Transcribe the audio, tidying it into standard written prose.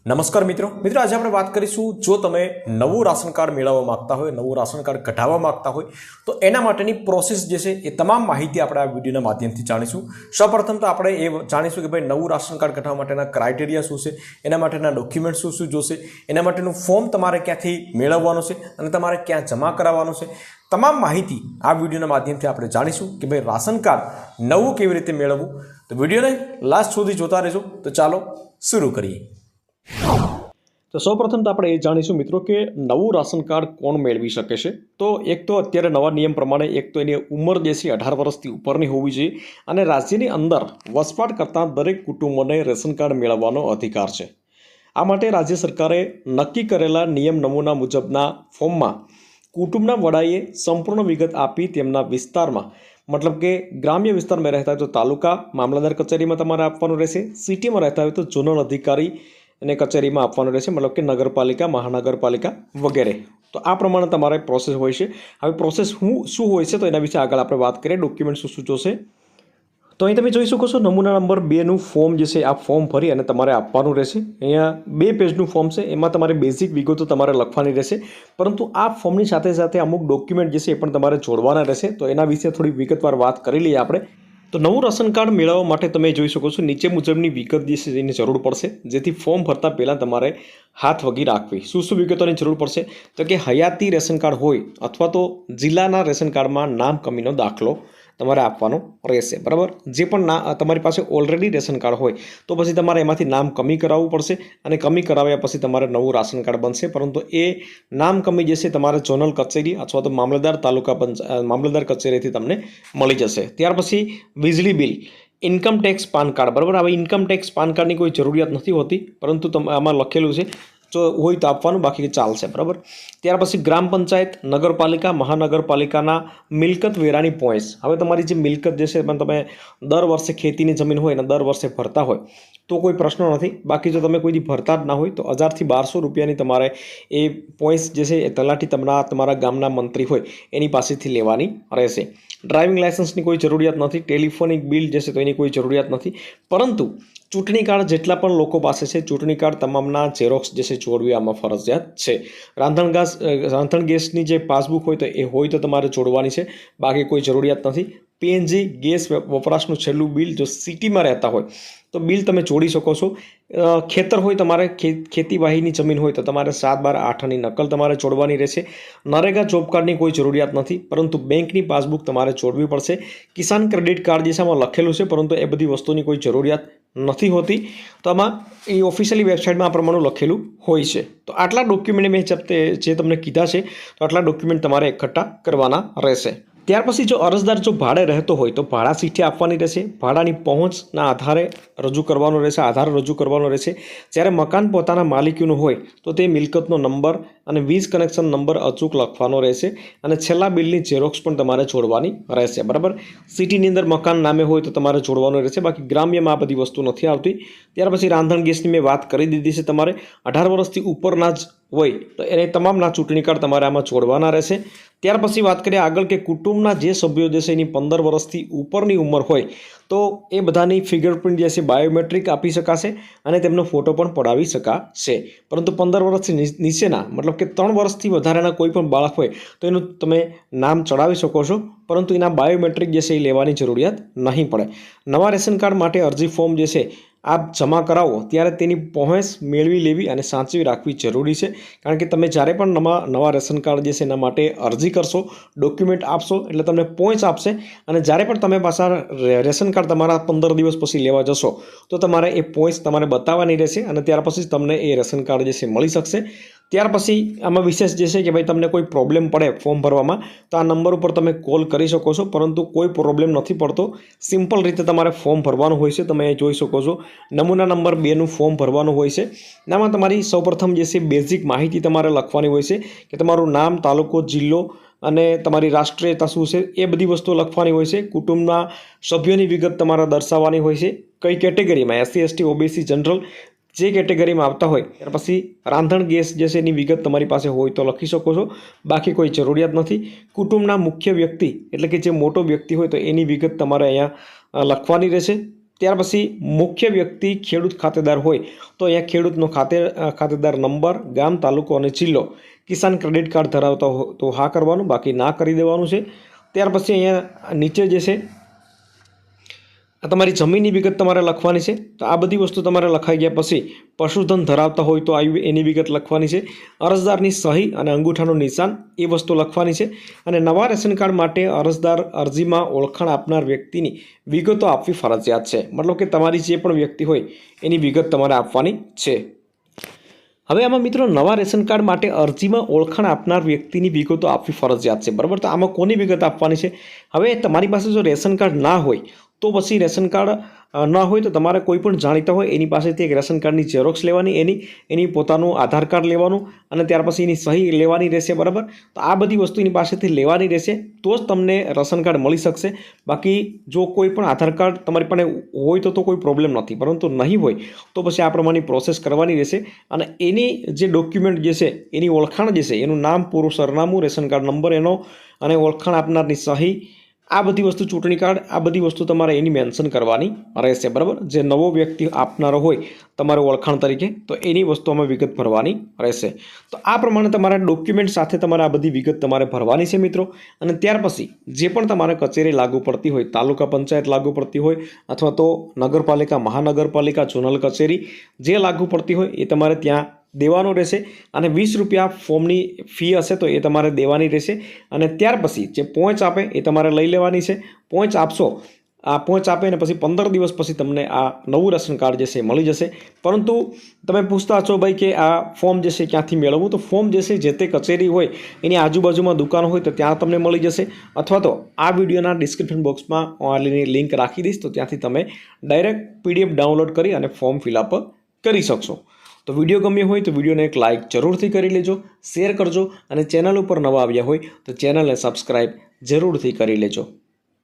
નમસ્કાર મિત્રો આજે આપણે વાત કરીશું જો તમે નવું રાશન કાર્ડ મેળવવા માંગતા હોય નવું રાશન કાર્ડ કઢાવવા માંગતા હોય તો એના માટેની પ્રોસેસ જે છે એ તમામ માહિતી આપણે આ વિડીયોના માધ્યમથી જાણીશું। સૌપ્રથમ તો આપણે એ જાણીશું કે ભાઈ નવું રાશન કાર્ડ કઢાવવા માટેના ક્રાઇટેરિયા શું છે, એના માટેના ડોક્યુમેન્ટ શું શું જોશે, એના માટેનું ફોર્મ તમારે ક્યાંથી મેળવવાનું છે અને તમારે ક્યાં જમા કરાવવાનું છે, તમામ માહિતી આ વિડીયોના માધ્યમથી આપણે જાણીશું કે ભાઈ રાશન કાર્ડ નવું કેવી રીતે મેળવવું। તો વિડીયોને લાસ્ટ સુધી જોતા રહેજો। તો ચાલો શરૂ કરીએ। તો સૌપ્રથમ તો આપણે એ જાણીશું મિત્રો કે નવું રાશન કાર્ડ કોણ મેળવી શકે છે। તો એક તો અત્યારે નવા નિયમ પ્રમાણે એક તો એની ઉંમર જે છે 18 વર્ષથી ઉપરની હોવી જોઈએ અને રાજ્યની અંદર વસવાટ કરતા દરેક કુટુંબોને રેશન કાર્ડ મેળવવાનો અધિકાર છે। આ માટે રાજ્ય સરકારે નક્કી કરેલા નિયમ નમૂના મુજબના ફોર્મમાં કુટુંબના વડાએ સંપૂર્ણ વિગત આપી તેમના વિસ્તારમાં मतलब કે ગ્રામ્ય વિસ્તારમાં રહેતા હોય તો તાલુકા મામલતદાર કચેરીમાં તમારે આપવાનું રહેશે, સિટીમાં રહેતા હોય તો ઝોનલ અધિકારી અને કચેરીમાં આપવાનું રહેશે, मतलब કે નગરપાલિકા મહાનગરપાલિકા વગેરે। તો આ પ્રમાણે તમારે પ્રોસેસ હોય છે। હવે પ્રોસેસ શું હોય છે તો એના વિશે આગળ આપણે વાત કરીએ। ડોક્યુમેન્ટ શું શું જોશે તો અહીં તમે જોઈ શકો છો નમૂના નંબર 2નું ફોર્મ જે છે આ ફોર્મ ભરી અને તમારે આપવાનું રહેશે। અહીંયા 2 પેજનું ફોર્મ છે, એમાં તમારે બેઝિક વિગતો તમારે લખવાની રહેશે, પરંતુ આ ફોર્મની સાથે સાથે અમુક ડોક્યુમેન્ટ જે છે એ પણ તમારે જોડવાના રહેશે। તો એના વિશે થોડી વિગતવાર વાત કરી લઈએ આપણે। તો નવું રાશન કાર્ડ મેળવવા માટે તમે જોઈ શકો છો નીચે મુજબની વિગત જે છે એની જરૂર પડશે, જેથી ફોર્મ ભરતા પહેલાં તમારે હાથ વગી રાખવી। શું શું વિગતોની જરૂર પડશે તો કે હયાતી રેશન કાર્ડ હોય અથવા તો જિલ્લાના રેશન કાર્ડમાં નામ કમીનો દાખલો તમારે આપવાનો રહેશે, બરાબર। જે પણ તમારી પાસે ઓલરેડી રેશન કાર્ડ હોય તો પછી તમારે એમાંથી નામ કમી કરાવવું પડશે અને કમી કરાવ્યા પછી તમારે નવું રાશન કાર્ડ બનશે, પરંતુ એ નામ કમી જે છે તમારે ઝોનલ કચેરી અથવા તો મામલતદાર તાલુકા મામલતદાર કચેરીથી તમને મળી જશે। ત્યાર પછી વીજળી bill, income tax PAN card, બરાબર। હવે ઇન્કમ ટેક્સ પાન કાર્ડની કોઈ જરૂરિયાત નથી હોતી, પરંતુ આમાં લખેલું છે જો હોય તો આપવાનું, બાકી ચાલશે, બરાબર। ત્યાર પછી ગ્રામ પંચાયત નગરપાલિકા મહાનગરપાલિકાના મિલકત વેરાની પોઈન્ટ્સ। હવે તમારી જે મિલકત જે છે પણ તમે દર વર્ષે ખેતીની જમીન હોય અને દર વર્ષે ભરતા હોય તો કોઈ પ્રશ્ન નથી, બાકી જો તમે કોઈથી ભરતા જ ના હોય તો 1000 થી 1200 રૂપિયાની તમારે એ પોઈન્ટ્સ જે છે એ તલાટી તમારા ગામના મંત્રી હોય એની પાસેથી લેવાની રહેશે। ડ્રાઇવિંગ લાયસન્સની કોઈ જરૂરિયાત નથી, ટેલિફોનિક બિલ જે છે તો એની કોઈ જરૂરિયાત નથી, પરંતુ ચૂંટણી કાર્ડ જેટલા પણ લોકો પાસે છે ચૂંટણી કાર્ડ તમામના ઝેરોક્સ જે છે જોડવી આમાં ફરજિયાત છે। રાંધણ ગેસની જે પાસબુક હોય તો એ હોય તો તમારે જોડવાની છે, બાકી કોઈ જરૂરિયાત નથી। પીએનજી ગેસ વપરાશનું છેલ્લું બિલ જો સિટીમાં રહેતા હોય તો બિલ તમે જોડી શકો છો। ખેતર હોય તમારે ખેતીવાહીની જમીન હોય તો તમારે 7/12/8ની નકલ તમારે જોડવાની રહેશે। નરેગા જોબ કાર્ડની કોઈ જરૂરિયાત નથી, પરંતુ બેંકની પાસબુક તમારે જોડવી પડશે। કિસાન ક્રેડિટ કાર્ડ જે છે આમાં લખેલું છે, પરંતુ એ બધી વસ્તુની કોઈ જરૂરિયાત નથી હોતી, તો આમાં એ ઓફિશિયલી વેબસાઇટમાં આ પ્રમાણેનું લખેલું હોય છે। તો આટલા ડોક્યુમેન્ટ મેં જે તમને કીધા છે તો આટલા ડોક્યુમેન્ટ તમારે એકઠા કરવાના રહેશે। ત્યાર પછી જો અરજદાર જો ભાડે રહેતો હોય તો ભાડા ચીઠી આપવાની રહેશે, ભાડાની પહોંચના આધારે રજૂ કરવાનો રહેશે, આધાર રજૂ કરવાનો રહેશે। જ્યારે મકાન પોતાના માલિકીનું હોય તો તે મિલકતનો નંબર અને વીજ કનેક્શન નંબર અચૂક લખવાનો રહેશે અને છેલ્લા બિલની ઝેરોક્સ પણ તમારે જોડવાની રહેશે, બરાબર। સિટીની અંદર મકાન નામે હોય તો તમારે જોડવાનું રહેશે, બાકી ગ્રામ્યમાં આ બધી વસ્તુ નથી આવતી। ત્યાર પછી રાંધણ ગેસની મેં વાત કરી દીધી છે, તમારે 18 વર્ષથી ઉપરના જ હોય તો એને તમામના ચૂંટણી કાર્ડ તમારે આમાં જોડવાના રહેશે। ત્યાર પછી વાત કરીએ આગળ કે કુટુંબના જે સભ્યો જે છે એની 15 વર્ષથી ઉપરની ઉંમર હોય તો એ બધાની ફિંગરપ્રિન્ટ જે છે બાયોમેટ્રિક આપી શકાશે અને તેમનો ફોટો પણ પડાવી શકાશે, પરંતુ 15 વર્ષથી નીચેના મતલબ કે 3 વર્ષથી વધારેના કોઈ પણ બાળક હોય તો એનું તમે નામ ચડાવી શકો છો, પરંતુ એના બાયોમેટ્રિક જે છે એ લેવાની જરૂરિયાત નહીં પડે। નવા રેશન કાર્ડ માટે અરજી ફોર્મ જે છે આપ જમા કરાવો ત્યારે તેની પહોંચ મેળવી લેવી અને સાચવી રાખવી જરૂરી છે, કારણ કે તમે જ્યારે પણ નવા રેશન કાર્ડ જે છે એના માટે અરજી કરશો, ડોક્યુમેન્ટ આપશો એટલે તમને પહોંચ આપશે, અને જ્યારે પણ તમે પાછા રેશન કાર્ડ તમારા 15 દિવસ પછી લેવા જશો તો તમારે એ પહોંચ તમારે બતાવવાની રહેશે અને ત્યાર પછી તમને એ રેશન કાર્ડ જે છે મળી શકશે। ત્યાર પછી આમાં વિશેષ જે છે કે ભાઈ તમને કોઈ પ્રોબ્લેમ પડે ફોર્મ ભરવામાં તો આ નંબર ઉપર તમે કોલ કરી શકો છો, પરંતુ કોઈ પ્રોબ્લેમ નથી પડતો, સિમ્પલ રીતે તમારે ફોર્મ ભરવાનું હોય છે। તમે જોઈ શકો છો નમૂના નંબર 2નું ફોર્મ ભરવાનું હોય છે। આમાં તમારી સૌપ્રથમ જે છે બેઝિક માહિતી તમારે લખવાની હોય છે કે તમારું નામ, તાલુકો, જિલ્લો અને તમારી રાષ્ટ્રીયતા શું છે એ બધી વસ્તુઓ લખવાની હોય છે। કુટુંબના સભ્યોની વિગત તમારે દર્શાવવાની હોય છે, કઈ કેટેગરીમાં SC ST OBC જનરલ જે કેટેગરીમાં આવતા હોય। ત્યાર પછી રાંધણ ગેસ જે છે એની વિગત તમારી પાસે હોય તો લખી શકો છો, બાકી કોઈ જરૂરિયાત નથી। કુટુંબના મુખ્ય વ્યક્તિ એટલે કે જે મોટો વ્યક્તિ હોય તો એની વિગત તમારે અહીંયા લખવાની રહેશે। ત્યાર પછી મુખ્ય વ્યક્તિ ખેડૂત ખાતેદાર હોય તો અહીંયા ખેડૂતનો ખાતેદાર નંબર, ગામ, તાલુકો અને જિલ્લો, કિસાન ક્રેડિટ કાર્ડ ધરાવતા હોય તો હા કરવાનું, બાકી ના કરી દેવાનું છે. ત્યાર પછી અહીંયા નીચે જે છે તમારી જમીનની વિગત તમારે લખવાની છે. તો આ બધી વસ્તુ તમારે લખાઈ ગયા પછી પશુધન ધરાવતા હોય તો એની વિગત લખવાની છે. અરજદારની સહી અને અંગૂઠાનું નિશાન એ વસ્તુ લખવાની છે. અને નવા રેશન કાર્ડ માટે અરજદાર અરજીમાં ઓળખાણ આપનાર વ્યક્તિની વિગતો આપવી ફરજિયાત છે. મતલબ કે તમારી જે પણ વ્યક્તિ હોય એની વિગત તમારે આપવાની છે. હવે આમાં મિત્રો નવા રેશન કાર્ડ માટે અરજીમાં ઓળખાણ આપનાર વ્યક્તિની વિગતો આપવી ફરજિયાત છે, બરાબર. તો આમાં કોની વિગત આપવાની છે? હવે તમારી પાસે જો રેશન કાર્ડ ના હોય તો પછી રેશન કાર્ડ ન હોય તો તમારે કોઈ પણ જાણીતા હોય એની પાસેથી એક રેશન કાર્ડની ઝેરોક્સ લેવાની, એની પોતાનું આધાર કાર્ડ લેવાનું અને ત્યાર પછી એની સહી લેવાની રહેશે, બરાબર. તો આ બધી વસ્તુ એની પાસેથી લેવાની રહેશે તો જ તમને રેશન કાર્ડ મળી શકશે. બાકી જો કોઈ પણ આધાર કાર્ડ તમારી પાસે હોય તો કોઈ પ્રોબ્લેમ નથી, પરંતુ નહીં હોય તો પછી આ પ્રમાણેની પ્રોસેસ કરવાની રહેશે. અને એની જે ડોક્યુમેન્ટ જે છે એની ઓળખાણ જે છે, એનું નામ, પૂરું સરનામું, રેશન કાર્ડ નંબર એનો અને ઓળખાણ આપનારની સહી, આ બધી વસ્તુ, ચૂંટણી કાર્ડ, આ બધી વસ્તુ તમારે એની મેન્શન કરવાની રહેશે, બરાબર. જે નવો વ્યક્તિ આપનારો હોય તમારે ઓળખાણ તરીકે તો એની વસ્તુમાં વિગત ભરવાની રહેશે. તો આ પ્રમાણે તમારા ડોક્યુમેન્ટ સાથે તમારે આ બધી વિગત તમારે ભરવાની છે મિત્રો. અને ત્યાર પછી જે પણ તમારે કચેરી લાગુ પડતી હોય, તાલુકા પંચાયત લાગુ પડતી હોય અથવા તો નગરપાલિકા, મહાનગરપાલિકા, ઝોનલ કચેરી જે લાગુ પડતી હોય એ તમારે ત્યાં દેવાનો રહેશે. અને 20 રૂપિયા ફોર્મની ફી હશે તો એ તમારે દેવાની રહેશે. અને ત્યાર પછી જે પહોંચ આપે એ તમારે લઈ લેવાની છે. પહોંચ આપશો, આ પહોંચ આપે ને પછી 15 દિવસ પછી તમને આ નવું રેશન કાર્ડ જે છે મળી જશે. પરંતુ તમે પૂછતા છો ભાઈ કે આ ફોર્મ જે છે ક્યાંથી મેળવવું? તો ફોર્મ જે છે જે તે કચેરી હોય એની આજુબાજુમાં દુકાન હોય તો ત્યાં તમને મળી જશે, અથવા તો આ વિડીયોના ડિસ્ક્રિપ્શન બોક્સમાં ઓનલાઈનની લિંક રાખી દઈશ તો ત્યાંથી તમે ડાયરેક્ટ PDF ડાઉનલોડ કરી અને ફોર્મ ફિલઅપ કરી શકશો. તો વિડીયો ગમ્યો હોય તો વિડીયોને એક લાઇક જરૂરથી કરી લેજો, શેર કરજો અને ચેનલ ઉપર નવા આવ્યા હોય તો ચેનલને સબસ્ક્રાઈબ જરૂરથી કરી લેજો.